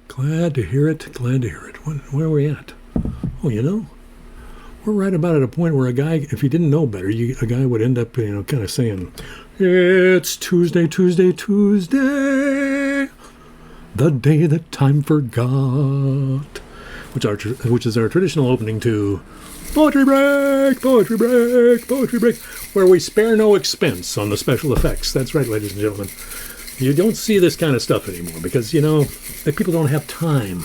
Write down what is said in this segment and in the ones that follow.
Glad to hear it. Glad to hear it. Where are we at? Oh, we're right about at a point where a guy, if he didn't know better, a guy would end up, kind of saying, "It's Tuesday, Tuesday, Tuesday, the day that time forgot," which is our traditional opening to Poetry Break, Poetry Break, Poetry Break, where we spare no expense on the special effects. That's right, ladies and gentlemen. You don't see this kind of stuff anymore because, that people don't have time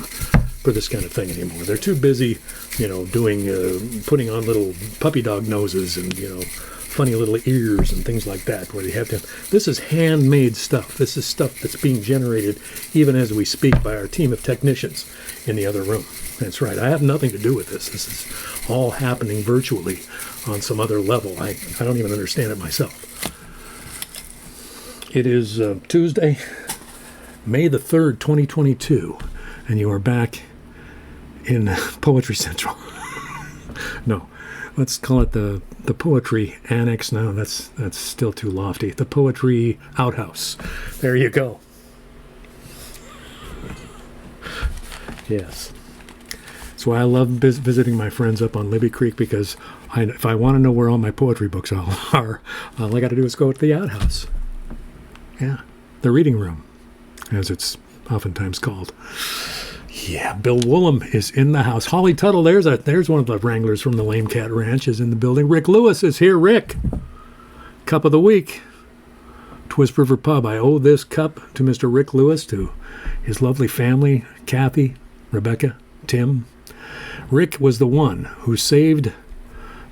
for this kind of thing anymore. They're too busy, putting on little puppy dog noses and, funny little ears and things like that, where they have to. This is handmade stuff. This is stuff that's being generated even as we speak by our team of technicians in the other room. That's right. I have nothing to do with this. This is all happening virtually on some other level. I don't even understand it myself. It is Tuesday, May the 3rd, 2022, and you are back in Poetry Central. No, let's call it the Poetry Annex. No, that's still too lofty. The Poetry Outhouse. There you go. Yes. That's why I love visiting my friends up on Libby Creek, because if I want to know where all my poetry books are, all I got to do is go to the outhouse. Yeah, the reading room, as it's oftentimes called. Yeah, Bill Woolham is in the house. Holly Tuttle, there's one of the wranglers from the Lame Cat Ranch, is in the building. Rick Lewis is here. Rick, cup of the week. Twist River Pub. I owe this cup to Mr. Rick Lewis, to his lovely family, Kathy, Rebecca, Tim. Rick was the one who saved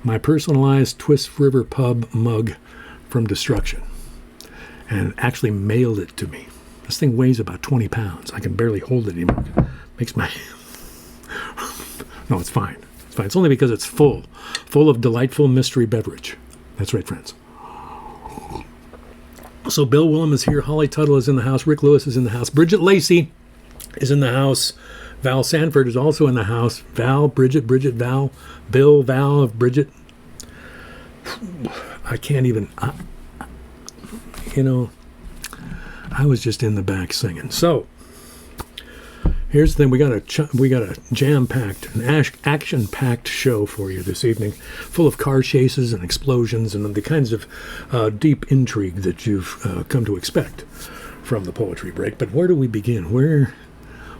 my personalized Twist River Pub mug from destruction and actually mailed it to me. This thing weighs about 20 pounds. I can barely hold it anymore. Makes my... No, it's fine. It's fine. It's only because it's full of delightful mystery beverage. That's right, friends. So Bill Woolham is here. Holly Tuttle is in the house. Rick Lewis is in the house. Bridget Lacey is in the house. Val Sanford is also in the house. Val, Bridget, Val, Bill, Val, Bridget. I can't even... I was just in the back singing. So, here's the thing. We got a jam-packed, an action-packed show for you this evening, full of car chases and explosions and the kinds of deep intrigue that you've come to expect from the Poetry Break. But where do we begin? Where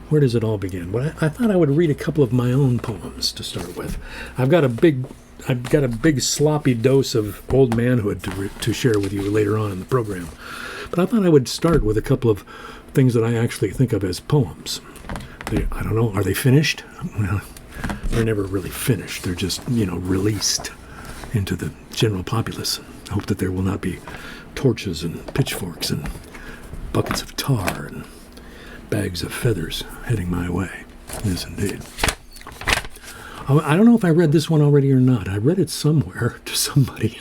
does it all begin? Well, I thought I would read a couple of my own poems to start with. I've got a big sloppy dose of Oldmanhood to share with you later on in the program. But I thought I would start with a couple of things that I actually think of as poems. I don't know, are they finished? Well, they're never really finished. They're just, released into the general populace. I hope that there will not be torches and pitchforks and buckets of tar and bags of feathers heading my way. Yes, indeed. I don't know if I read this one already or not. I read it somewhere to somebody.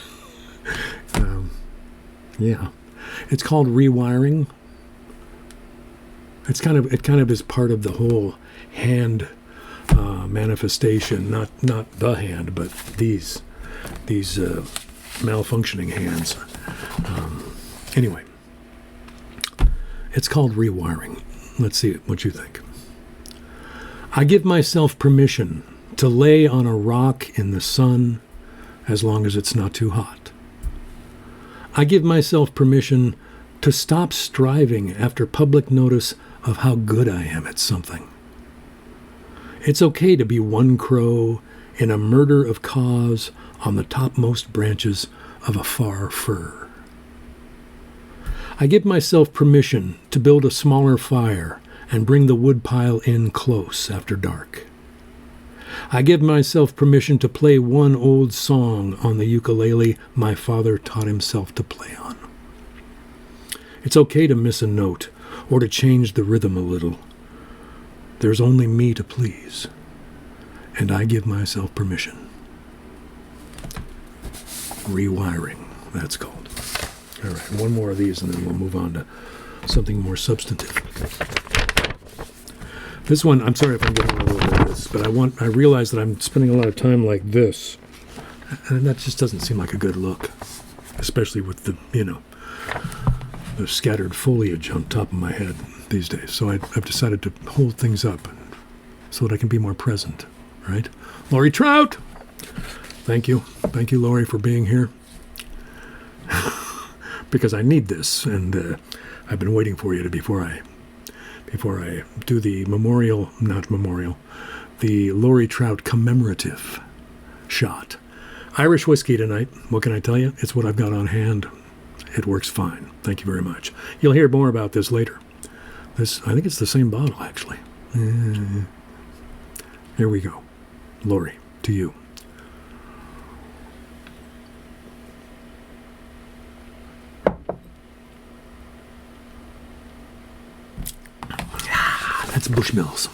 Yeah. It's called Rewiring. It kind of is part of the whole hand manifestation. Not the hand, but these malfunctioning hands. Anyway, it's called Rewiring. Let's see what you think. I give myself permission to lay on a rock in the sun as long as it's not too hot. I give myself permission to stop striving after public notice of how good I am at something. It's okay to be one crow in a murder of cause on the topmost branches of a far fir. I give myself permission to build a smaller fire and bring the woodpile in close after dark. I give myself permission to play one old song on the ukulele my father taught himself to play on. It's okay to miss a note or to change the rhythm a little. There's only me to please, and I give myself permission. Rewiring, that's called. All right, one more of these and then we'll move on to something more substantive. This one, I'm sorry if I'm getting a little bit of this, but I realize that I'm spending a lot of time like this, and that just doesn't seem like a good look, especially with the scattered foliage on top of my head. these days. So I've decided to hold things up so that I can be more present, right? Lori Trout! Thank you. Thank you, Lori, for being here. Because I need this, and I've been waiting for you before I do the the Lori Trout commemorative shot. Irish whiskey tonight. What can I tell you? It's what I've got on hand. It works fine. Thank you very much. You'll hear more about this later. I think it's the same bottle, actually. Here we go. Lori, to you. That's Bushmills.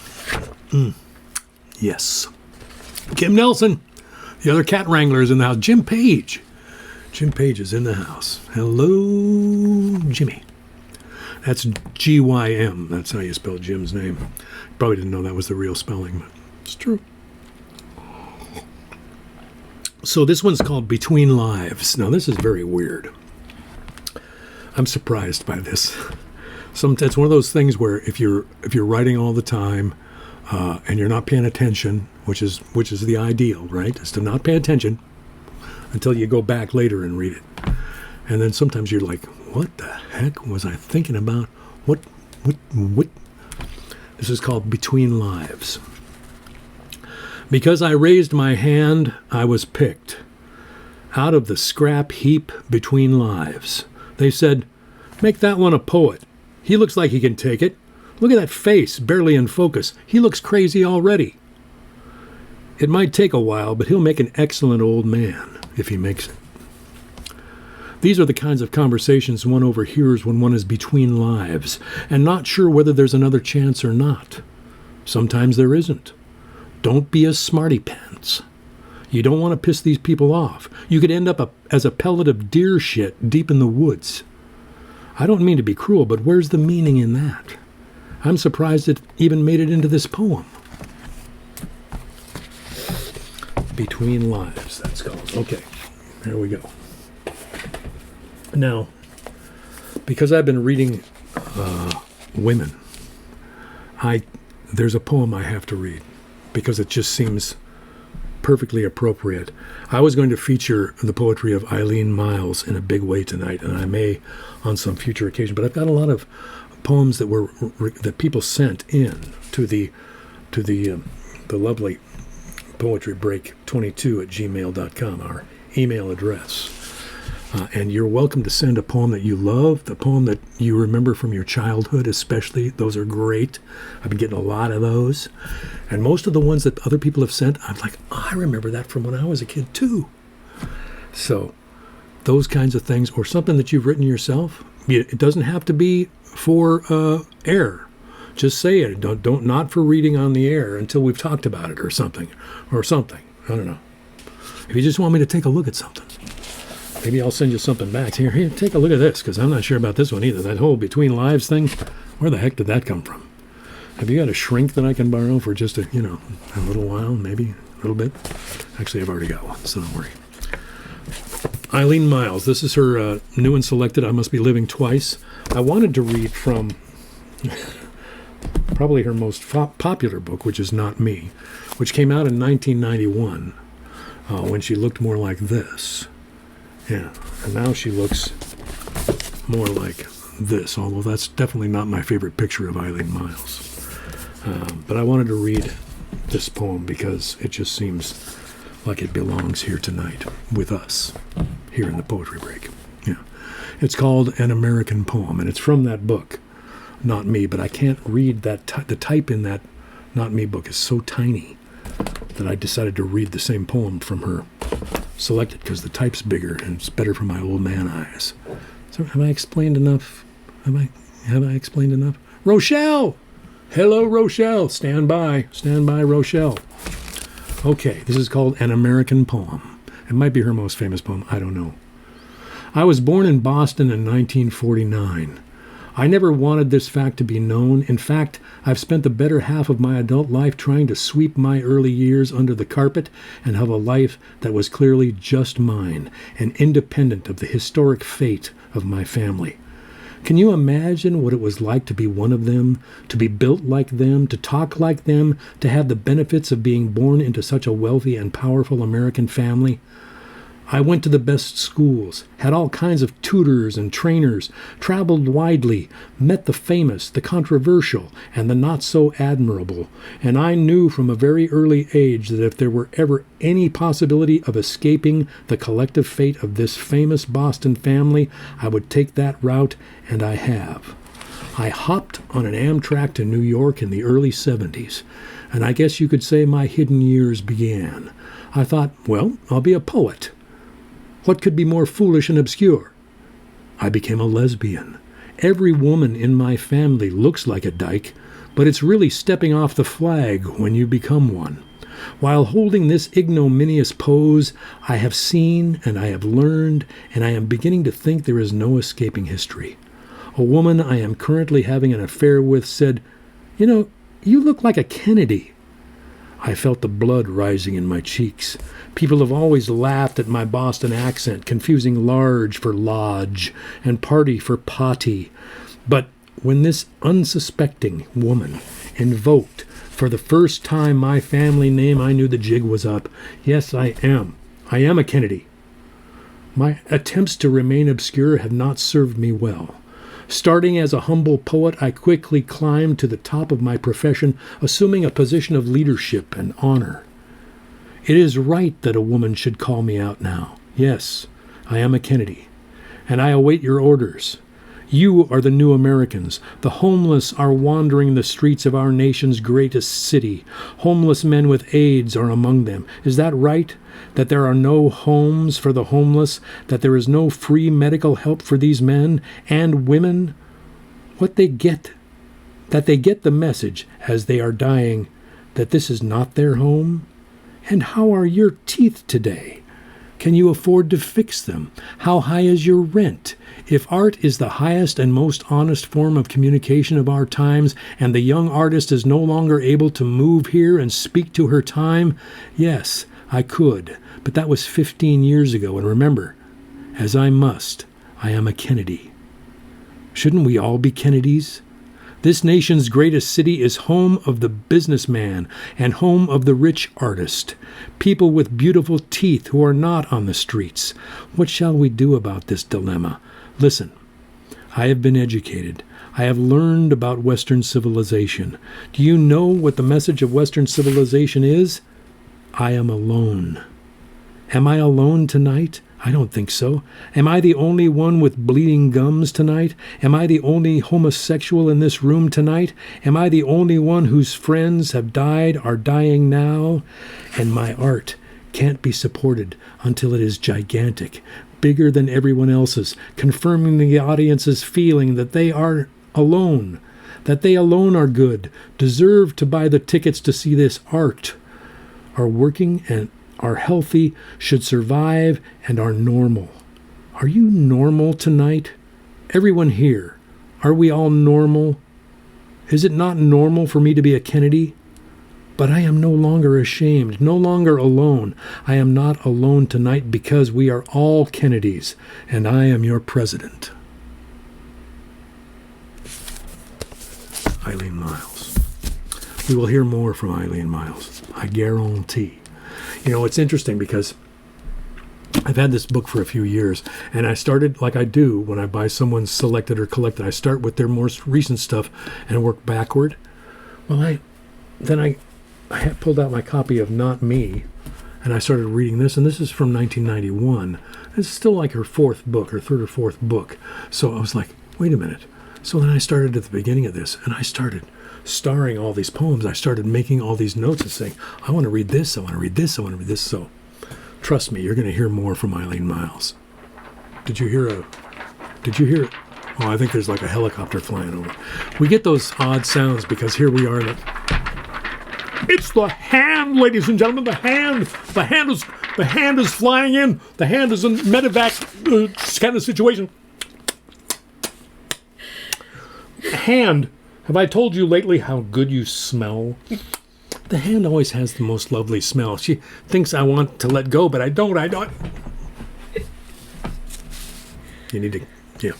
Yes. Kim Nelson, the other cat wrangler, is in the house. Jim Page. Jim Page is in the house. Hello, Jimmy. That's G-Y-M. That's how you spell Jim's name. Probably didn't know that was the real spelling, but it's true. So this one's called Between Lives. Now, this is very weird. I'm surprised by this. It's one of those things where if you're writing all the time and you're not paying attention, which is the ideal, right? Is to not pay attention until you go back later and read it. And then sometimes you're like, what the heck was I thinking about? What? This is called Between Lives. Because I raised my hand, I was picked. Out of the scrap heap between lives. They said, make that one a poet. He looks like he can take it. Look at that face, barely in focus. He looks crazy already. It might take a while, but he'll make an excellent old man if he makes it. These are the kinds of conversations one overhears when one is between lives and not sure whether there's another chance or not. Sometimes there isn't. Don't be a smarty pants. You don't want to piss these people off. You could end up as a pellet of deer shit deep in the woods. I don't mean to be cruel, but where's the meaning in that? I'm surprised it even made it into this poem. Between Lives, that's called. Okay, there we go. Now, because I've been reading women, there's a poem I have to read because it just seems perfectly appropriate. I was going to feature the poetry of Eileen Myles in a big way tonight, and I may on some future occasion, but I've got a lot of poems that people sent in to the lovely Poetry Break 22@gmail.com, our email address. And you're welcome to send a poem that you love, the poem that you remember from your childhood especially. Those are great. I've been getting a lot of those. And most of the ones that other people have sent, I'm like, I remember that from when I was a kid too. So those kinds of things, or something that you've written yourself. It doesn't have to be for air. Just say it. Don't not for reading on the air until we've talked about it or something. I don't know. If you just want me to take a look at something, maybe I'll send you something back. Here, take a look at this, because I'm not sure about this one either. That whole Between Lives thing, where the heck did that come from? Have you got a shrink that I can borrow for just a little while, maybe a little bit? Actually, I've already got one, so don't worry. Eileen Myles, this is her new and selected I Must Be Living Twice. I wanted to read from probably her most popular book, which is Not Me, which came out in 1991 when she looked more like this. Yeah, and now she looks more like this, although that's definitely not my favorite picture of Eileen Myles. But I wanted to read this poem because it just seems like it belongs here tonight with us, here in the Poetry Break. Yeah, it's called An American Poem, and it's from that book, Not Me, but I can't read that. The type in that Not Me book is so tiny that I decided to read the same poem from her selected because the type's bigger and it's better for my old man eyes. So have I explained enough? Have I explained enough? Rochelle! Hello, Rochelle. Stand by, Rochelle. Okay, this is called An American Poem. It might be her most famous poem. I don't know. I was born in Boston in 1949. I never wanted this fact to be known. In fact, I've spent the better half of my adult life trying to sweep my early years under the carpet and have a life that was clearly just mine and independent of the historic fate of my family. Can you imagine what it was like to be one of them, to be built like them, to talk like them, to have the benefits of being born into such a wealthy and powerful American family? I went to the best schools, had all kinds of tutors and trainers, traveled widely, met the famous, the controversial, and the not so admirable, and I knew from a very early age that if there were ever any possibility of escaping the collective fate of this famous Boston family, I would take that route, and I have. I hopped on an Amtrak to New York in the early 70s, and I guess you could say my hidden years began. I thought, well, I'll be a poet. What could be more foolish and obscure? I became a lesbian. Every woman in my family looks like a dyke, but it's really stepping off the flag when you become one. While holding this ignominious pose, I have seen and I have learned, and I am beginning to think there is no escaping history. A woman I am currently having an affair with said, "You know, you look like a Kennedy." I felt the blood rising in my cheeks. People have always laughed at my Boston accent, confusing large for lodge and party for potty. But when this unsuspecting woman invoked for the first time my family name, I knew the jig was up. Yes, I am. I am a Kennedy. My attempts to remain obscure have not served me well. Starting as a humble poet, I quickly climbed to the top of my profession, assuming a position of leadership and honor. It is right that a woman should call me out now. Yes, I am a Kennedy, and I await your orders. You are the new Americans. The homeless are wandering the streets of our nation's greatest city. Homeless men with AIDS are among them. Is that right? That there are no homes for the homeless? That there is no free medical help for these men and women? That they get the message as they are dying that this is not their home? And how are your teeth today? Can you afford to fix them? How high is your rent? If art is the highest and most honest form of communication of our times, and the young artist is no longer able to move here and speak to her time, yes, I could, but that was 15 years ago, and remember, as I must, I am a Kennedy. Shouldn't we all be Kennedys? This nation's greatest city is home of the businessman and home of the rich artist, people with beautiful teeth who are not on the streets. What shall we do about this dilemma? Listen, I have been educated. I have learned about Western civilization. Do you know what the message of Western civilization is? I am alone. Am I alone tonight? I don't think so. Am I the only one with bleeding gums tonight? Am I the only homosexual in this room tonight? Am I the only one whose friends have died, are dying now? And my art can't be supported until it is gigantic, bigger than everyone else's, confirming the audience's feeling that they are alone, that they alone are good, deserve to buy the tickets to see this art, are working and are healthy, should survive, and are normal. Are you normal tonight? Everyone here, are we all normal? Is it not normal for me to be a Kennedy? But I am no longer ashamed, no longer alone. I am not alone tonight because we are all Kennedys, and I am your president. Eileen Miles. We will hear more from Eileen Miles, I guarantee. You know, it's interesting because I've had this book for a few years, and I started like I do when I buy someone's selected or collected. I start with their most recent stuff and work backward. Well, I had pulled out my copy of Not Me, and I started reading this, and this is from 1991. It's still like her fourth book, her third or fourth book. So I was like, wait a minute. So then I started at the beginning of this, and I started starring all these poems. I started making all these notes and saying, I want to read this, I want to read this, I want to read this. So trust me, you're going to hear more from Eileen Miles. Did you hear it? Oh, I think there's like a helicopter flying over. We get those odd sounds because here we are. It's the hand, ladies and gentlemen, the hand. The hand is flying in. The hand is in medevac kind of situation. Hand. Have I told you lately how good you smell? The hand always has the most lovely smell. She thinks I want to let go, but I don't. You need to, yeah.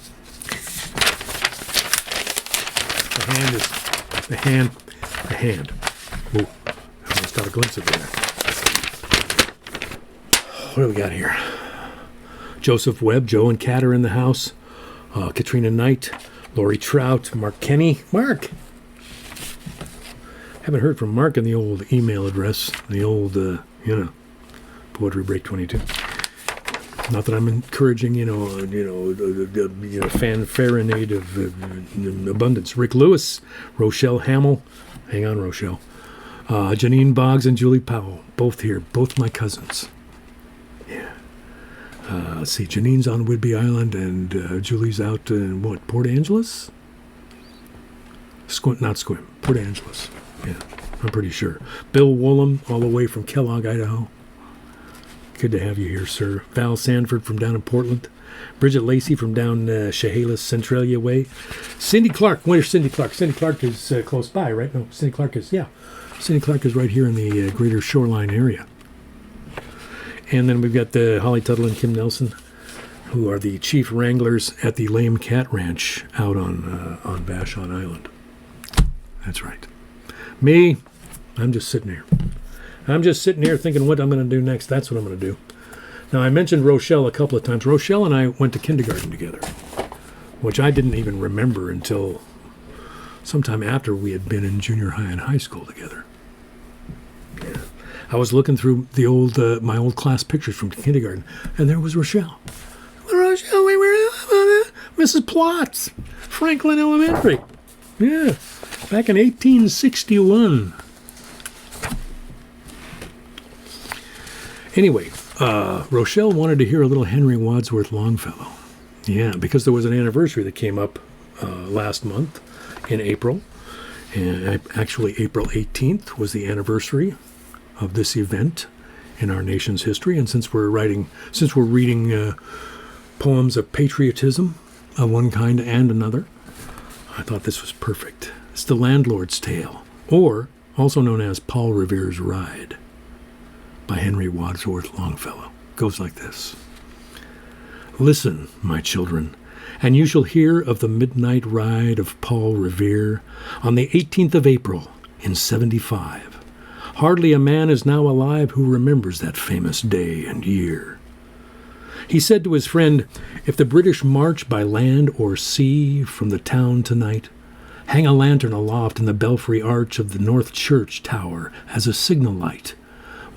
the hand. Ooh, I almost got a glimpse of it there. What do we got here? Joseph Webb, Joe and Kat are in the house. Katrina Knight, Lori Trout, Mark Kenny. Mark! Haven't heard from Mark in the old email address, the old, Poetry Break 22. Not that I'm encouraging, fanfaronade of abundance. Rick Lewis, Rochelle Hamill. Hang on, Rochelle. Janine Boggs and Julie Powell, both here, both my cousins. Yeah. Let's see, Janine's on Whidbey Island, and Julie's out in, Port Angeles? Port Angeles. Yeah, I'm pretty sure. Bill Woolham, all the way from Kellogg, Idaho. Good to have you here, sir. Val Sanford from down in Portland. Bridget Lacey from down Chehalis, Centralia way. Cindy Clark. Where's Cindy Clark? Cindy Clark is close by, right? No, Cindy Clark is right here in the greater shoreline area. And then we've got Holly Tuttle and Kim Nelson, who are the chief wranglers at the Lame Cat Ranch out on Vashon Island. That's right. Me, I'm just sitting here. I'm just sitting here thinking what I'm going to do next. That's what I'm going to do. Now, I mentioned Rochelle a couple of times. Rochelle and I went to kindergarten together, which I didn't even remember until sometime after we had been in junior high and high school together. Yeah. I was looking through the my old class pictures from kindergarten, and there was Rochelle. Rochelle, we were Mrs. Plotz, Franklin Elementary. Yeah, back in 1861. Anyway, Rochelle wanted to hear a little Henry Wadsworth Longfellow. Yeah, because there was an anniversary that came up last month in April. And actually, April 18th was the anniversary of this event in our nation's history. And since we're reading poems of patriotism of one kind and another, I thought this was perfect. It's The Landlord's Tale, or also known as Paul Revere's Ride, by Henry Wadsworth Longfellow. Goes like this. Listen, my children, and you shall hear of the midnight ride of Paul Revere on the 18th of April in 75. Hardly a man is now alive who remembers that famous day and year. He said to his friend, if the British march by land or sea from the town tonight, hang a lantern aloft in the belfry arch of the North Church tower as a signal light.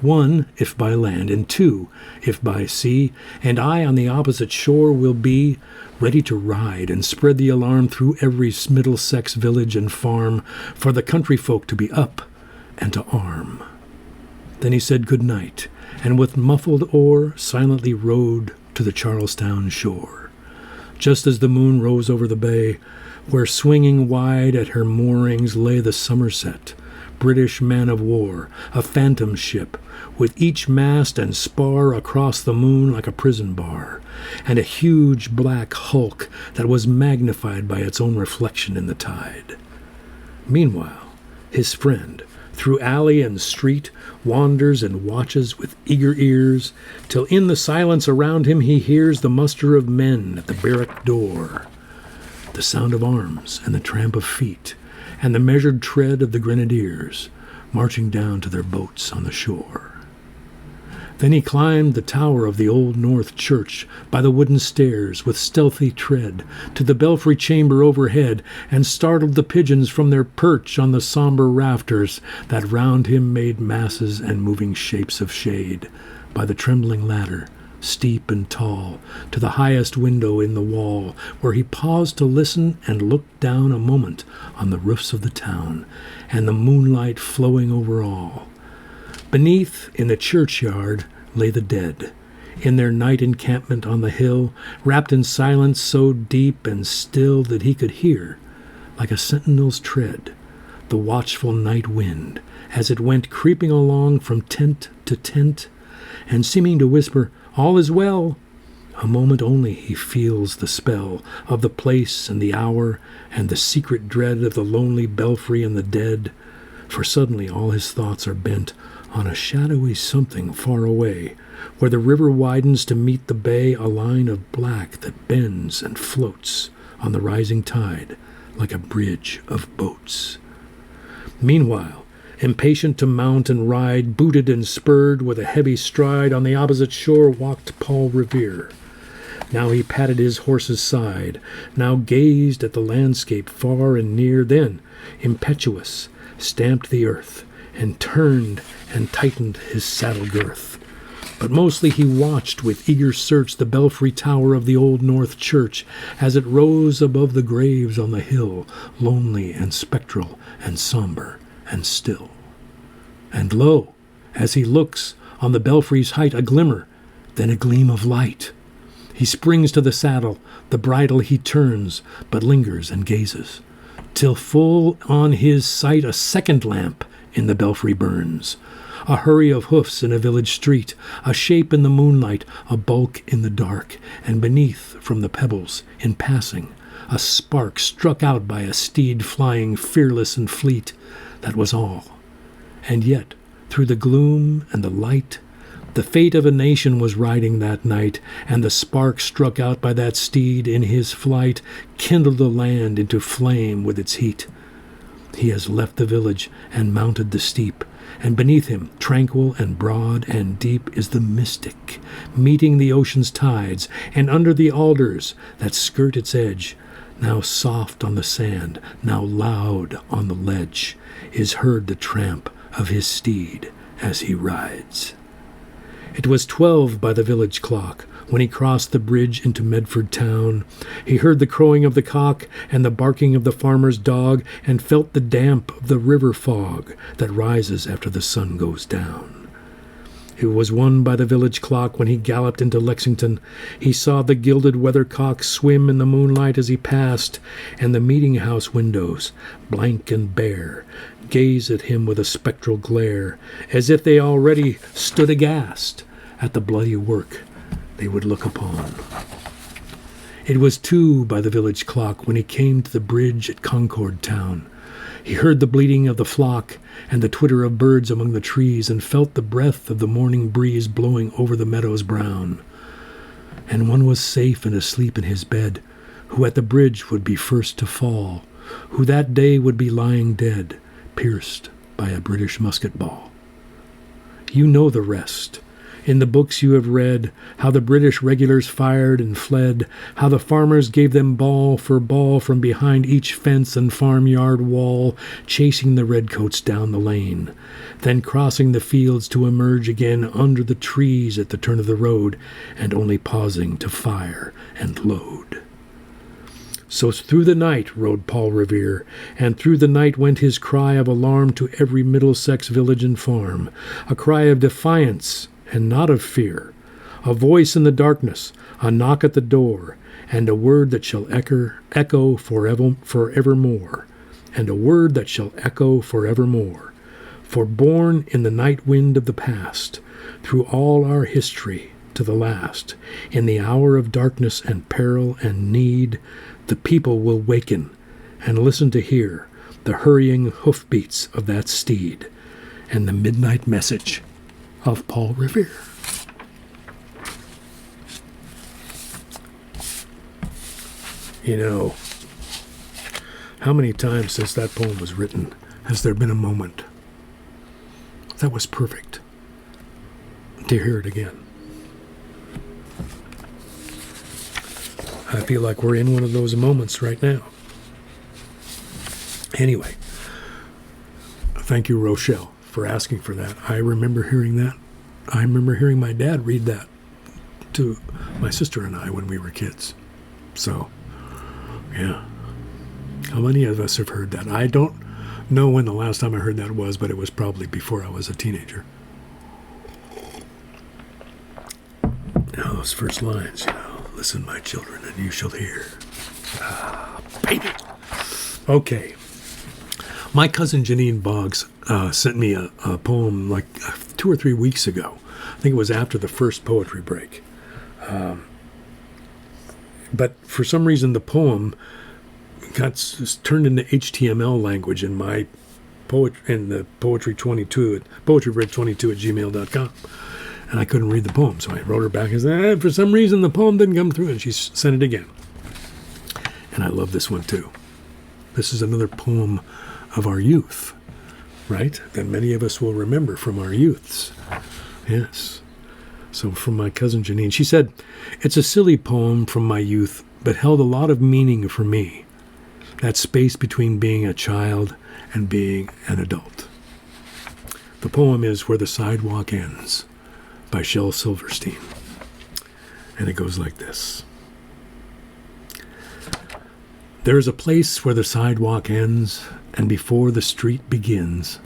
One, if by land, and two, if by sea, and I on the opposite shore will be ready to ride and spread the alarm through every Middlesex village and farm for the country folk to be up and to arm. Then he said good night, and with muffled oar silently rowed to the Charlestown shore. Just as the moon rose over the bay, where swinging wide at her moorings lay the Somerset, British man of war, a phantom ship, with each mast and spar across the moon like a prison bar, and a huge black hulk that was magnified by its own reflection in the tide. Meanwhile, his friend, through alley and street, wanders and watches with eager ears, till in the silence around him he hears the muster of men at the barrack door, the sound of arms and the tramp of feet, and the measured tread of the grenadiers marching down to their boats on the shore. Then he climbed the tower of the old North Church by the wooden stairs with stealthy tread to the belfry chamber overhead, and startled the pigeons from their perch on the sombre rafters that round him made masses and moving shapes of shade, by the trembling ladder, steep and tall, to the highest window in the wall, where he paused to listen and look down a moment on the roofs of the town, and the moonlight flowing over all. Beneath, in the churchyard, lay the dead, in their night encampment on the hill, wrapped in silence so deep and still that he could hear, like a sentinel's tread, the watchful night wind, as it went creeping along from tent to tent, and seeming to whisper, all is well. A moment only he feels the spell of the place and the hour, and the secret dread of the lonely belfry and the dead, for suddenly all his thoughts are bent on a shadowy something far away, where the river widens to meet the bay, a line of black that bends and floats on the rising tide like a bridge of boats. Meanwhile, impatient to mount and ride, booted and spurred with a heavy stride, on the opposite shore walked Paul Revere. Now he patted his horse's side, now gazed at the landscape far and near, then, impetuous, stamped the earth, and turned and tightened his saddle girth. But mostly he watched with eager search the belfry tower of the Old North Church as it rose above the graves on the hill, lonely and spectral and sombre and still. And lo, as he looks on the belfry's height, a glimmer, then a gleam of light. He springs to the saddle, the bridle he turns, but lingers and gazes, till full on his sight a second lamp in the belfry burns. A hurry of hoofs in a village street, a shape in the moonlight, a bulk in the dark, and beneath, from the pebbles, in passing, a spark struck out by a steed flying fearless and fleet. That was all. And yet, through the gloom and the light, the fate of a nation was riding that night, and the spark struck out by that steed in his flight kindled the land into flame with its heat. He has left the village and mounted the steep, and beneath him, tranquil and broad and deep, is the mystic, meeting the ocean's tides, and under the alders that skirt its edge, now soft on the sand, now loud on the ledge, is heard the tramp of his steed as he rides. It was 12 by the village clock when he crossed the bridge into Medford town. He heard the crowing of the cock and the barking of the farmer's dog, and felt the damp of the river fog that rises after the sun goes down. It was 1 by the village clock when he galloped into Lexington. He saw the gilded weathercock swim in the moonlight as he passed, and the meeting-house windows, blank and bare, gaze at him with a spectral glare, as if they already stood aghast at the bloody work they would look upon. It was 2 by the village clock when he came to the bridge at Concord town. He heard the bleating of the flock and the twitter of birds among the trees, and felt the breath of the morning breeze blowing over the meadows brown. And one was safe and asleep in his bed, who at the bridge would be first to fall, who that day would be lying dead, pierced by a British musket ball. You know the rest. In the books you have read, how the British regulars fired and fled, how the farmers gave them ball for ball from behind each fence and farmyard wall, chasing the redcoats down the lane, then crossing the fields to emerge again under the trees at the turn of the road, and only pausing to fire and load. So through the night rode Paul Revere, and through the night went his cry of alarm to every Middlesex village and farm, a cry of defiance and not of fear, a voice in the darkness, a knock at the door, and a word that shall echo forevermore, and a word that shall echo forevermore. For born in the night wind of the past, through all our history to the last, in the hour of darkness and peril and need, the people will waken and listen to hear the hurrying hoofbeats of that steed and the midnight message of Paul Revere. You know, how many times since that poem was written has there been a moment that was perfect to hear it again? I feel like we're in one of those moments right now. Anyway, thank you, Rochelle, for asking for that. I remember hearing that. I remember hearing my dad read that to my sister and I when we were kids. So, yeah. How many of us have heard that? I don't know when the last time I heard that was, but it was probably before I was a teenager. Now, those first lines, you know. Listen, my children, and you shall hear. Ah, baby. Okay. My cousin Janine Boggs sent me a poem like 2 or 3 weeks ago. I think it was after the first poetry break. But for some reason, the poem got turned into HTML language in my the poetry break 22 at gmail.com. And I couldn't read the poem, so I wrote her back and said, for some reason the poem didn't come through, and she sent it again. And I love this one too. This is another poem of our youth, right? That many of us will remember from our youths. Yes. So from my cousin Janine, she said, "It's a silly poem from my youth, but held a lot of meaning for me. That space between being a child and being an adult." The poem is Where the Sidewalk Ends by Shel Silverstein. And it goes like this. There is a place where the sidewalk ends and before the street begins,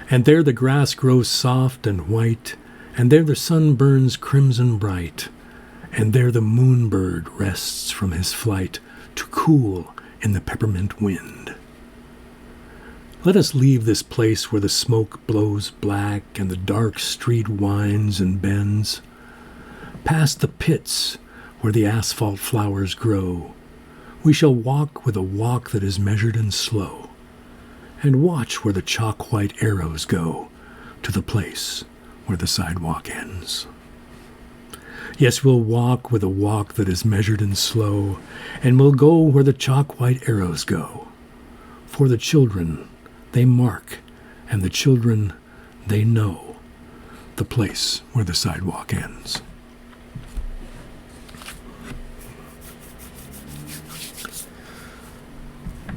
and there the grass grows soft and white, and there the sun burns crimson bright, and there the moonbird rests from his flight to cool in the peppermint wind. Let us leave this place where the smoke blows black and the dark street winds and bends, past the pits where the asphalt flowers grow. We shall walk with a walk that is measured and slow, and watch where the chalk-white arrows go to the place where the sidewalk ends. Yes, we'll walk with a walk that is measured and slow, and we'll go where the chalk-white arrows go. For the children, they mark, and the children, they know the place where the sidewalk ends.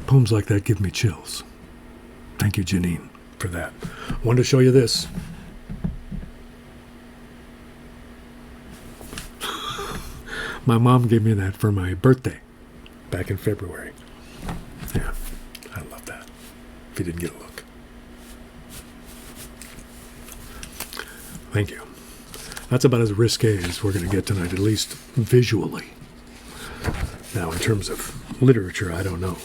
Poems like that give me chills. Thank you, Janine, for that. I wanted to show you this. My mom gave me that for my birthday back in February. Yeah, I love that. If you didn't get a look. Thank you. That's about as risque as we're going to get tonight, at least visually. Now, in terms of literature, I don't know.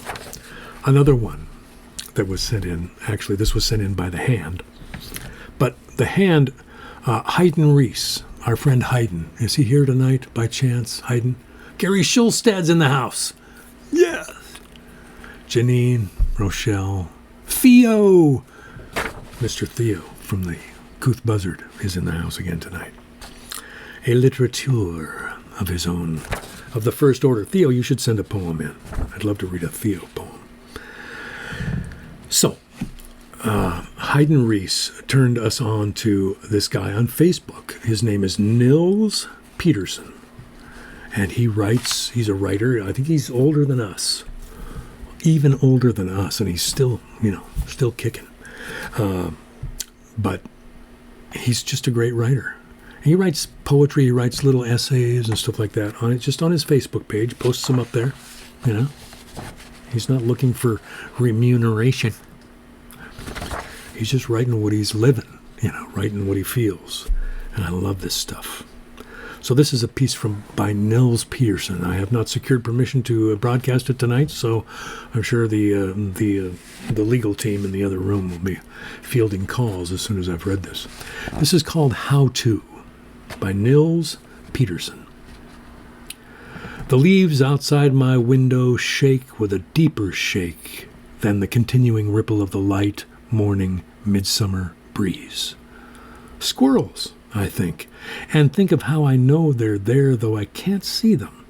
Another one that was sent in, actually, this was sent in by the hand. But the hand, Hayden Reese, our friend Hayden. Is he here tonight by chance, Hayden? Gary Schulstad's in the house. Yes. Janine, Rochelle, Theo. Mr. Theo from the Couth Buzzard is in the house again tonight. A literature of his own, of the first order. Theo, you should send a poem in. I'd love to read a Theo poem. So, Hayden Reese turned us on to this guy on Facebook. His name is Nils Peterson. And he writes, he's a writer. I think he's older than us. Even older than us. And he's still, still kicking. But he's just a great writer. He writes poetry, he writes little essays and stuff like that on it, just on his Facebook page, posts them up there, He's not looking for remuneration. He's just writing what he's living, writing what he feels. And I love this stuff. So this is a piece by Nils Peterson. I have not secured permission to broadcast it tonight, so I'm sure the legal team in the other room will be fielding calls as soon as I've read this. This is called How To by Nils Peterson. The leaves outside my window shake with a deeper shake than the continuing ripple of the light morning midsummer breeze. Squirrels, I think, and think of how I know they're there, though I can't see them.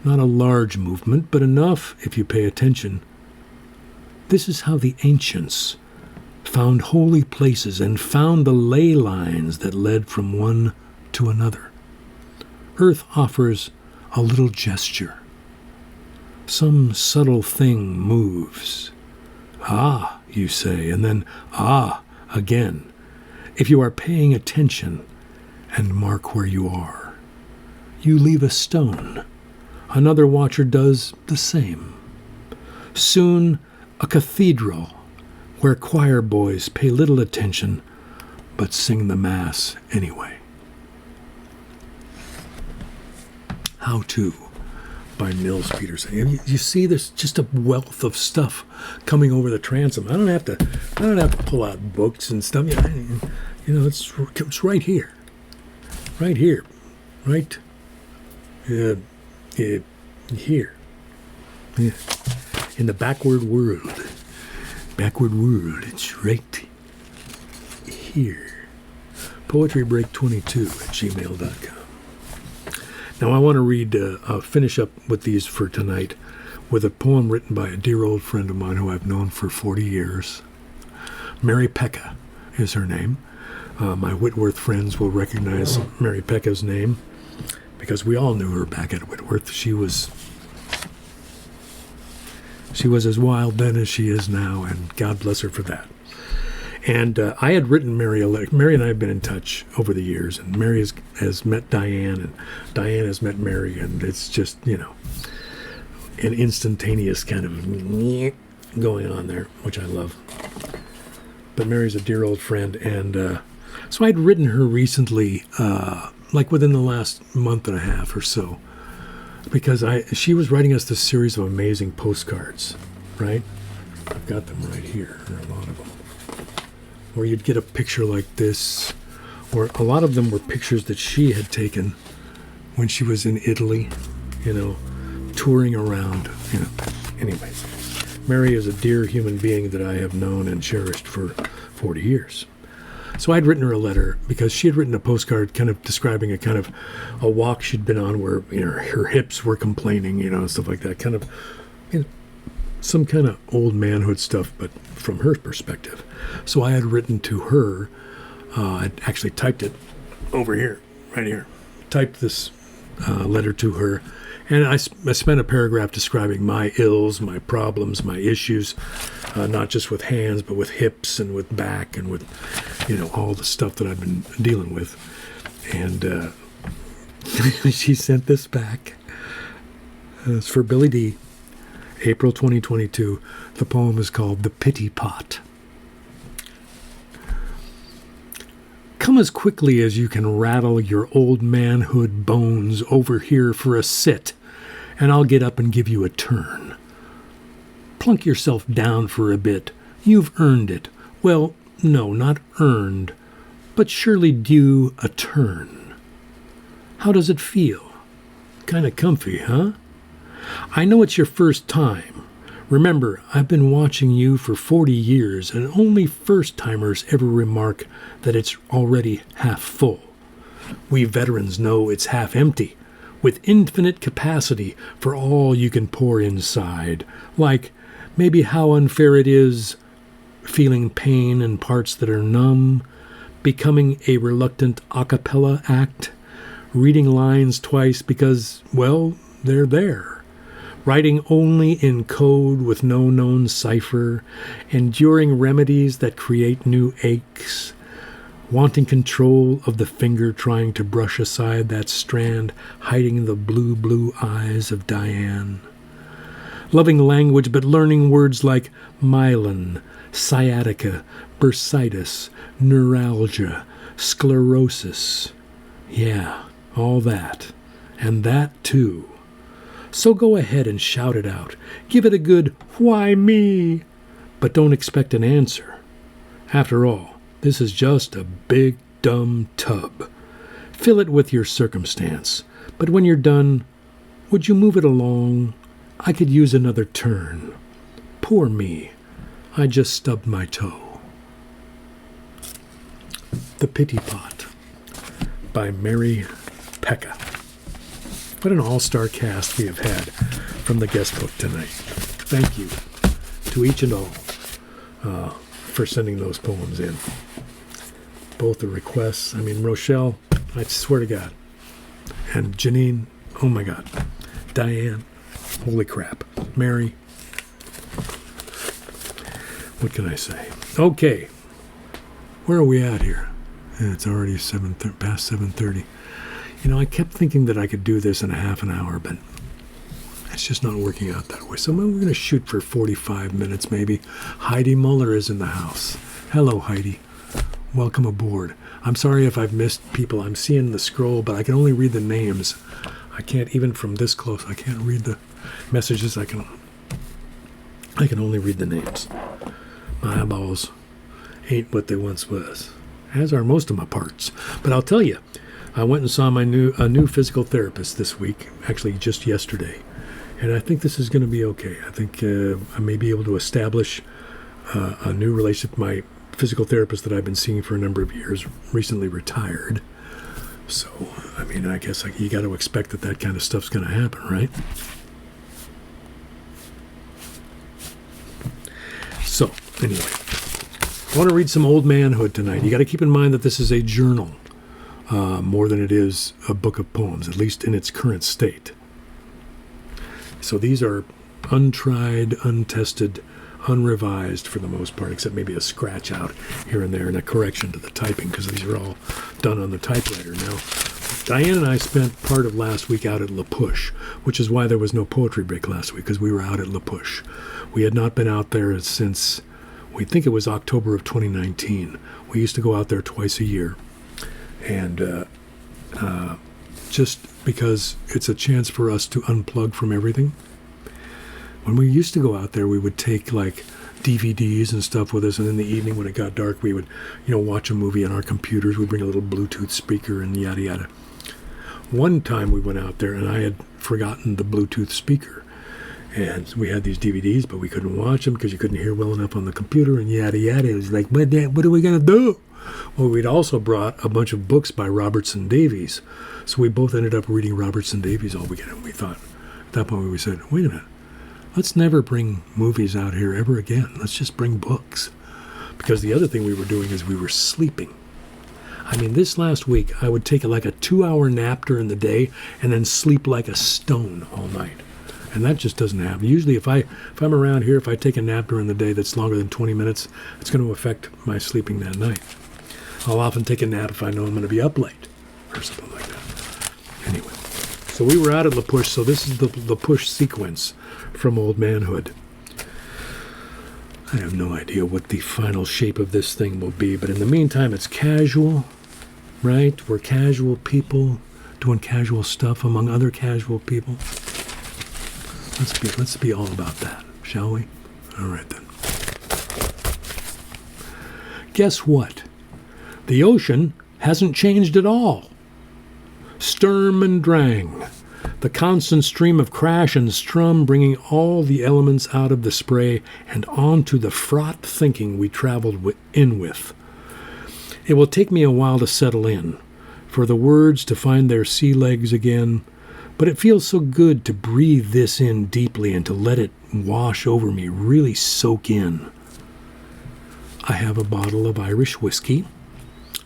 Not a large movement, but enough if you pay attention. This is how the ancients found holy places and found the ley lines that led from one to another. Earth offers a little gesture. Some subtle thing moves. Ah, you say, and then ah again, if you are paying attention and mark where you are. You leave a stone. Another watcher does the same. Soon a cathedral where choir boys pay little attention but sing the mass anyway. How To by Nils Peterson. And you see there's just a wealth of stuff coming over the transom. I don't have to pull out books and stuff. It's right here. Right here. Right here. Yeah. In the backward world. It's right here. poetrybreak22@gmail.com. Now I want to finish up with these for tonight with a poem written by a dear old friend of mine who I've known for 40 years. Mary Pecka is her name. My Wadsworth friends will recognize Mary Pecka's name because we all knew her back at Wadsworth. She was as wild then as she is now, and God bless her for that. And I had written Mary a letter. Mary and I have been in touch over the years, and Mary has met Diane, and Diane has met Mary, and it's just, an instantaneous kind of going on there, which I love. But Mary's a dear old friend, and so I'd written her recently, like within the last month and a half or so, because she was writing us this series of amazing postcards, right? I've got them right here, there are a lot of them, where you'd get a picture like this, or a lot of them were pictures that she had taken when she was in Italy, touring around, Anyways, Mary is a dear human being that I have known and cherished for 40 years. So I'd written her a letter because she had written a postcard kind of describing a walk she'd been on where, her hips were complaining, and stuff like that, kind of, some kind of old manhood stuff, but from her perspective. So I had written to her, I'd actually typed it over here, right here, typed this letter to her, and I spent a paragraph describing my ills, my problems, my issues, not just with hands, but with hips and with back and with, all the stuff that I've been dealing with. And she sent this back. It's for Billy D., April 2022. The poem is called The Pity Pot. Come as quickly as you can rattle your old manhood bones over here for a sit, and I'll get up and give you a turn. Plunk yourself down for a bit. You've earned it. Well, no, not earned, but surely due a turn. How does it feel? Kind of comfy, huh? I know it's your first time. Remember, I've been watching you for 40 years, and only first-timers ever remark that it's already half full. We veterans know it's half empty, with infinite capacity for all you can pour inside, like maybe how unfair it is, feeling pain in parts that are numb, becoming a reluctant a cappella act, reading lines twice because, well, they're there. Writing only in code with no known cipher, enduring remedies that create new aches, wanting control of the finger trying to brush aside that strand hiding the blue eyes of Diane. Loving language but learning words like myelin, sciatica, bursitis, neuralgia, sclerosis. Yeah, all that. And that too. So go ahead and shout it out. Give it a good, why me? But don't expect an answer. After all, this is just a big, dumb tub. Fill it with your circumstance. But when you're done, would you move it along? I could use another turn. Poor me. I just stubbed my toe. The Pity Pot by Mary Pecka. What an all-star cast we have had from the guest book tonight. Thank you to each and all for sending those poems in. Both the requests. I mean, Rochelle, I swear to God. And Janine, oh my God. Diane, holy crap. Mary, what can I say? Okay, where are we at here? It's already past 7:30. I kept thinking that I could do this in a half an hour, but it's just not working out that way. So we're going to shoot for 45 minutes maybe. Heidi Muller is in the house. Hello, Heidi. Welcome aboard. I'm sorry if I've missed people. I'm seeing the scroll, but I can only read the names. I can't, even from this close, I can't read the messages. I can only read the names. My eyeballs ain't what they once was, as are most of my parts. But I'll tell you, I went and saw a new physical therapist this week, actually just yesterday, and I think this is going to be okay. I think I may be able to establish a new relationship. My physical therapist that I've been seeing for a number of years recently retired, so I mean, I guess you got to expect that kind of stuff's going to happen, right? So, anyway, I want to read some Oldmanhood tonight. You got to keep in mind that this is a journal more than it is a book of poems, at least in its current state. So these are untried, untested, unrevised for the most part, except maybe a scratch out here and there and a correction to the typing, because these are all done on the typewriter. Now, Diane and I spent part of last week out at La Push, which is why there was no poetry break last week, because we were out at La Push. We had not been out there since, we think it was October of 2019. We used to go out there twice a year, and just because it's a chance for us to unplug from everything. When we used to go out there, we would take like DVDs and stuff with us, and in the evening when it got dark, we would, watch a movie on our computers. We'd bring a little Bluetooth speaker and yada yada. One time we went out there, and I had forgotten the Bluetooth speaker, and we had these DVDs, but we couldn't watch them because you couldn't hear well enough on the computer and yada yada. It was like, what are we gonna do? Well, we'd also brought a bunch of books by Robertson Davies, so we both ended up reading Robertson Davies all weekend. And we thought, at that point, we said, wait a minute. Let's never bring movies out here ever again. Let's just bring books. Because the other thing we were doing is we were sleeping. I mean, this last week, I would take like a 2-hour nap during the day and then sleep like a stone all night. And that just doesn't happen. Usually if I'm around here, if I take a nap during the day that's longer than 20 minutes, it's going to affect my sleeping that night. I'll often take a nap if I know I'm going to be up late or something like that. Anyway, so we were out at La Push, so this is the Push sequence from Oldmanhood. I have no idea what the final shape of this thing will be, but in the meantime, it's casual, right? We're casual people doing casual stuff among other casual people. Let's be all about that, shall we? All right then. Guess what? The ocean hasn't changed at all. Sturm and drang. The constant stream of crash and strum bringing all the elements out of the spray and onto the fraught thinking we traveled in with. It will take me a while to settle in, for the words to find their sea legs again, but it feels so good to breathe this in deeply and to let it wash over me, really soak in. I have a bottle of Irish whiskey.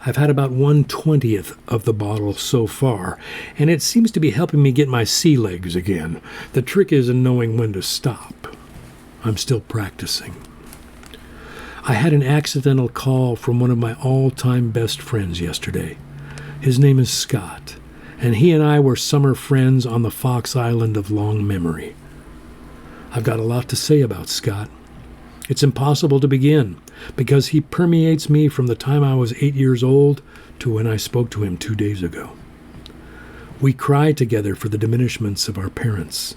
I've had about 1/20th of the bottle so far, and it seems to be helping me get my sea legs again. The trick is in knowing when to stop. I'm still practicing. I had an accidental call from one of my all-time best friends yesterday. His name is Scott, and he and I were summer friends on the Fox Island of long memory. I've got a lot to say about Scott. It's impossible to begin, because he permeates me from the time I was 8 years old to when I spoke to him 2 days ago. We cry together for the diminishments of our parents.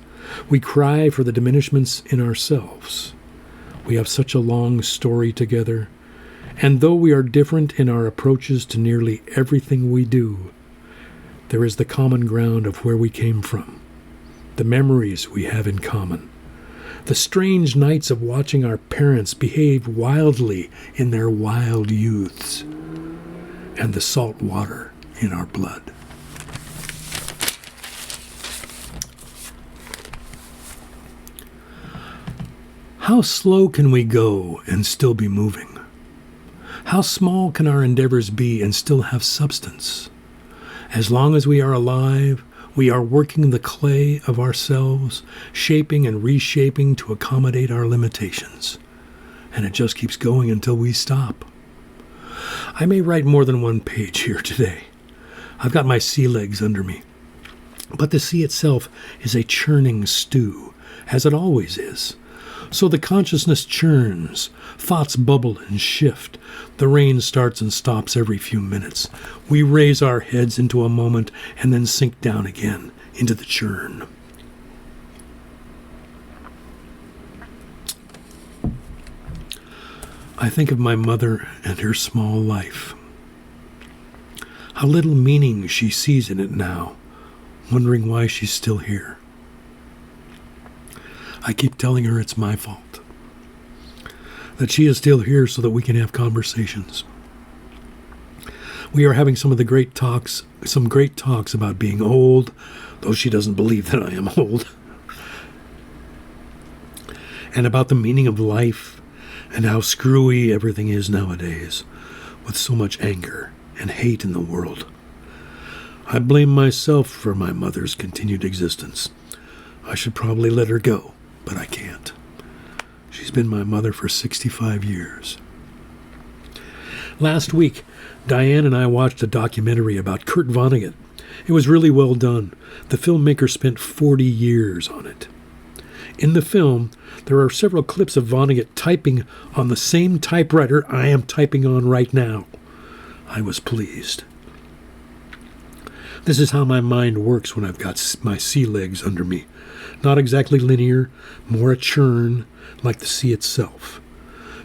We cry for the diminishments in ourselves. We have such a long story together, and though we are different in our approaches to nearly everything we do, there is the common ground of where we came from, the memories we have in common. The strange nights of watching our parents behave wildly in their wild youths, and the salt water in our blood. How slow can we go and still be moving? How small can our endeavors be and still have substance? As long as we are alive, we are working the clay of ourselves, shaping and reshaping to accommodate our limitations. And it just keeps going until we stop. I may write more than one page here today. I've got my sea legs under me. But the sea itself is a churning stew, as it always is. So the consciousness churns, thoughts bubble and shift. The rain starts and stops every few minutes. We raise our heads into a moment and then sink down again into the churn. I think of my mother and her small life. How little meaning she sees in it now, wondering why she's still here. I keep telling her it's my fault, that she is still here so that we can have conversations. We are having some great talks about being old, though she doesn't believe that I am old, and about the meaning of life, and how screwy everything is nowadays, with so much anger and hate in the world. I blame myself for my mother's continued existence. I should probably let her go, but I can't. She's been my mother for 65 years. Last week, Diane and I watched a documentary about Kurt Vonnegut. It was really well done. The filmmaker spent 40 years on it. In the film, there are several clips of Vonnegut typing on the same typewriter I am typing on right now. I was pleased. This is how my mind works when I've got my sea legs under me. Not exactly linear, more a churn, like the sea itself.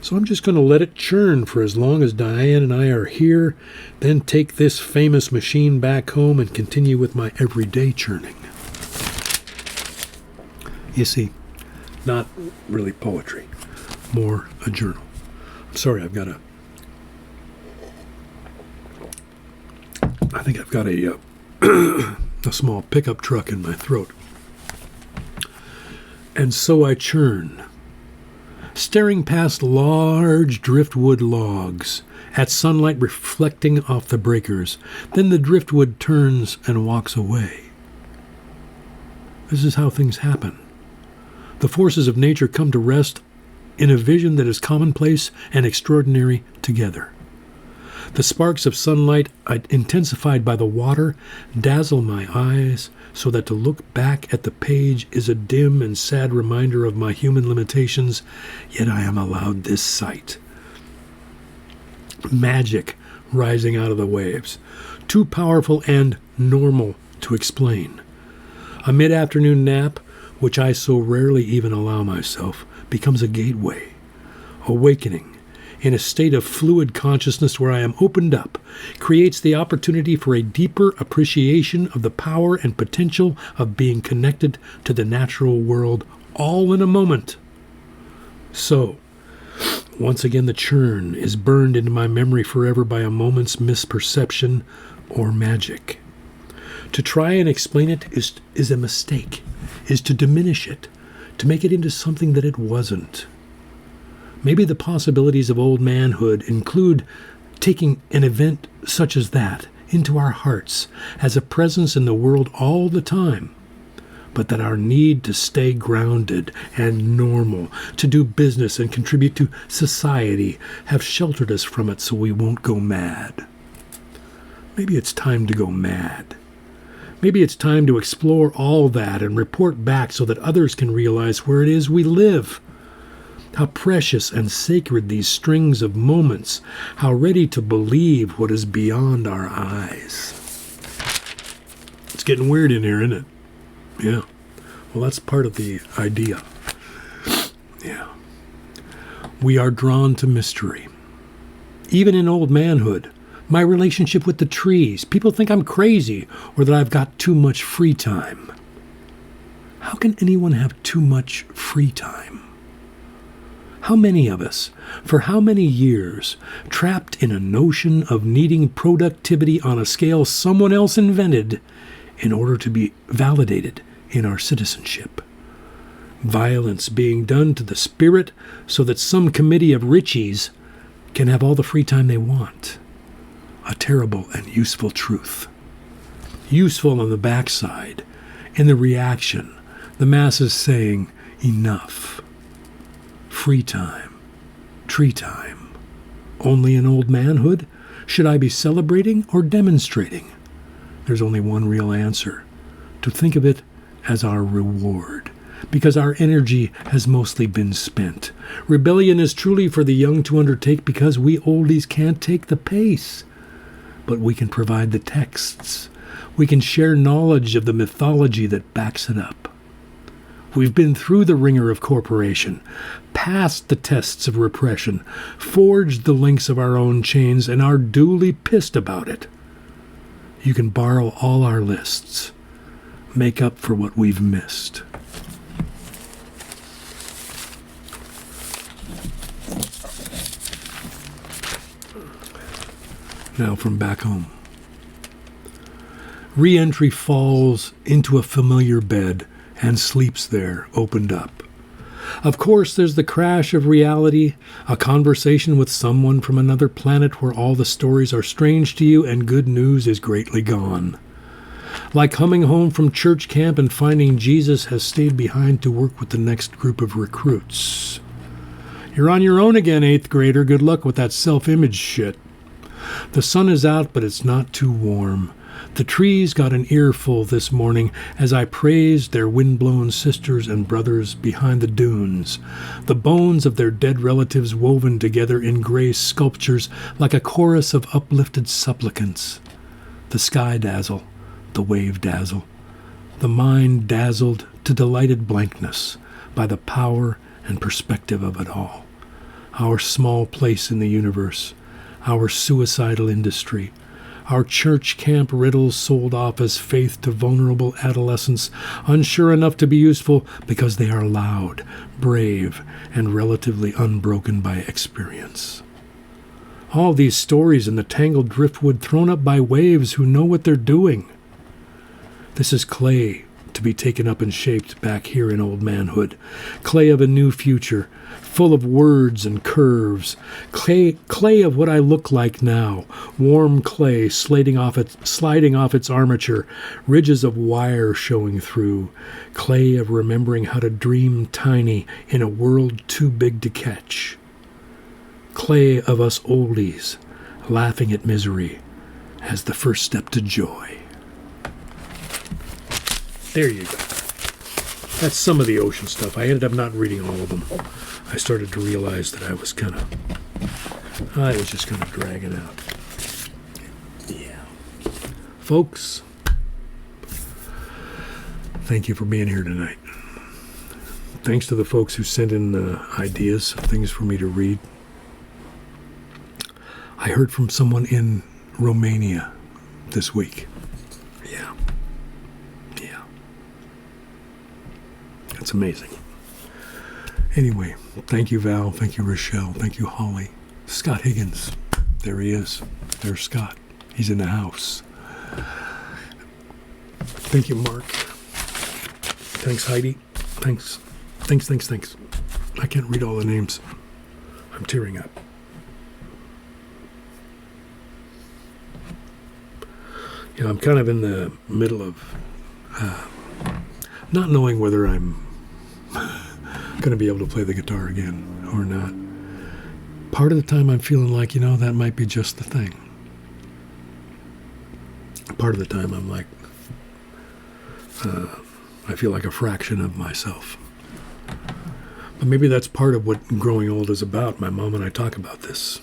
So I'm just going to let it churn for as long as Diane and I are here, then take this famous machine back home and continue with my everyday churning. You see, not really poetry, more a journal. I'm sorry, I think I've got a small pickup truck in my throat. And so I churn, staring past large driftwood logs, at sunlight reflecting off the breakers. Then the driftwood turns and walks away. This is how things happen. The forces of nature come to rest in a vision that is commonplace and extraordinary together. The sparks of sunlight, intensified by the water, dazzle my eyes, so that to look back at the page is a dim and sad reminder of my human limitations, yet I am allowed this sight. Magic rising out of the waves, too powerful and normal to explain. A mid-afternoon nap, which I so rarely even allow myself, becomes a gateway, awakening, in a state of fluid consciousness where I am opened up, creates the opportunity for a deeper appreciation of the power and potential of being connected to the natural world, all in a moment. So, once again the churn is burned into my memory forever by a moment's misperception or magic. To try and explain it is a mistake, is to diminish it, to make it into something that it wasn't. Maybe the possibilities of Oldmanhood include taking an event such as that into our hearts as a presence in the world all the time, but that our need to stay grounded and normal, to do business and contribute to society, have sheltered us from it so we won't go mad. Maybe it's time to go mad. Maybe it's time to explore all that and report back so that others can realize where it is we live. How precious and sacred these strings of moments, how ready to believe what is beyond our eyes. It's getting weird in here, isn't it? Yeah. Well, that's part of the idea. Yeah. We are drawn to mystery. Even in Oldmanhood, my relationship with the trees, people think I'm crazy or that I've got too much free time. How can anyone have too much free time? How many of us, for how many years, trapped in a notion of needing productivity on a scale someone else invented in order to be validated in our citizenship? Violence being done to the spirit so that some committee of richies can have all the free time they want. A terrible and useful truth. Useful on the backside, in the reaction, the masses saying, enough. Free time, tree time. Only in Oldmanhood? Should I be celebrating or demonstrating? There's only one real answer. To think of it as our reward, because our energy has mostly been spent. Rebellion is truly for the young to undertake because we oldies can't take the pace. But we can provide the texts. We can share knowledge of the mythology that backs it up. We've been through the ringer of corporation, passed the tests of repression, forged the links of our own chains, and are duly pissed about it. You can borrow all our lists. Make up for what we've missed. Now from back home. Re-entry falls into a familiar bed and sleeps there, opened up. Of course, there's the crash of reality, a conversation with someone from another planet where all the stories are strange to you and good news is greatly gone. Like coming home from church camp and finding Jesus has stayed behind to work with the next group of recruits. You're on your own again, 8th grader. Good luck with that self-image shit. The sun is out, but it's not too warm. The trees got an earful this morning as I praised their wind-blown sisters and brothers behind the dunes, the bones of their dead relatives woven together in gray sculptures like a chorus of uplifted supplicants. The sky dazzle, the wave dazzle, the mind dazzled to delighted blankness by the power and perspective of it all. Our small place in the universe, our suicidal industry, our church camp riddles sold off as faith to vulnerable adolescents, unsure enough to be useful because they are loud, brave, and relatively unbroken by experience. All these stories in the tangled driftwood thrown up by waves who know what they're doing. This is clay to be taken up and shaped back here in Oldmanhood. Clay of a new future, full of words and curves. Clay of what I look like now. Warm clay sliding off its armature, ridges of wire showing through. Clay of remembering how to dream tiny in a world too big to catch. Clay of us oldies, laughing at misery as the first step to joy. There you go. That's some of the ocean stuff. I ended up not reading all of them. I started to realize that I was just kind of dragging out. Yeah. Folks, thank you for being here tonight. Thanks to the folks who sent in ideas, things for me to read. I heard from someone in Romania this week. Yeah. It's amazing. Anyway, thank you, Val. Thank you, Rochelle. Thank you, Holly. Scott Higgins. There he is. There's Scott. He's in the house. Thank you, Mark. Thanks, Heidi. Thanks. I can't read all the names. I'm tearing up. You know, I'm kind of in the middle of not knowing whether I'm going to be able to play the guitar again or not. Part of the time I'm feeling like, that might be just the thing. Part of the time I'm like, I feel like a fraction of myself. But maybe that's part of what growing old is about. My mom and I talk about this.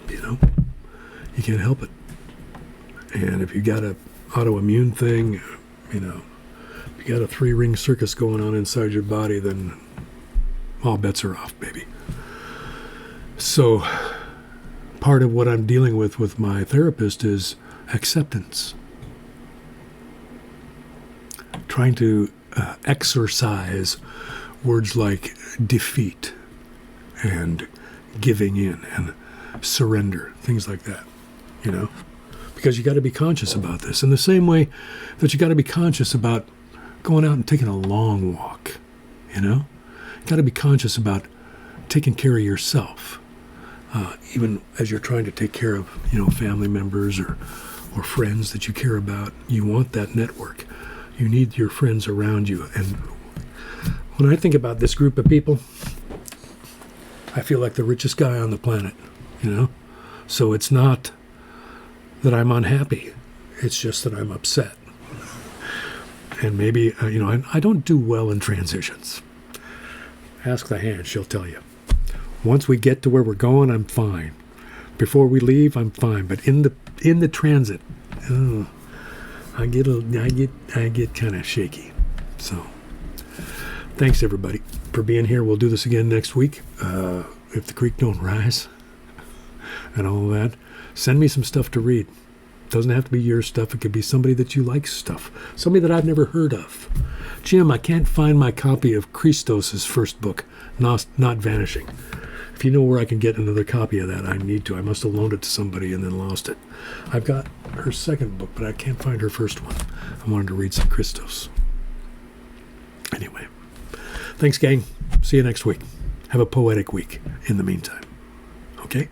You can't help it. And if you got an autoimmune thing, if you got a 3-ring circus going on inside your body, then all bets are off, baby. So part of what I'm dealing with my therapist is acceptance. Trying to exercise words like defeat and giving in and surrender, things like that, Because you got to be conscious about this in the same way that you got to be conscious about going out and taking a long walk, You got to be conscious about taking care of yourself, even as you're trying to take care of, family members or friends that you care about. You want that network. You need your friends around you. And when I think about this group of people, I feel like the richest guy on the planet, So it's not that I'm unhappy. It's just that I'm upset. And maybe, I don't do well in transitions. Ask the hand, she'll tell you. Once we get to where we're going, I'm fine. Before we leave, I'm fine. But in the transit, I get kind of shaky. So, thanks everybody for being here. We'll do this again next week. If the creek don't rise and all that, send me some stuff to read. Doesn't have to be your stuff. It could be somebody that you like stuff. Somebody that I've never heard of. Jim, I can't find my copy of Christos' first book, Not Vanishing. If you know where I can get another copy of that, I need to. I must have loaned it to somebody and then lost it. I've got her second book, but I can't find her first one. I wanted to read some Christos. Anyway, Thanks, gang. See you next week. Have a poetic week in the meantime. Okay?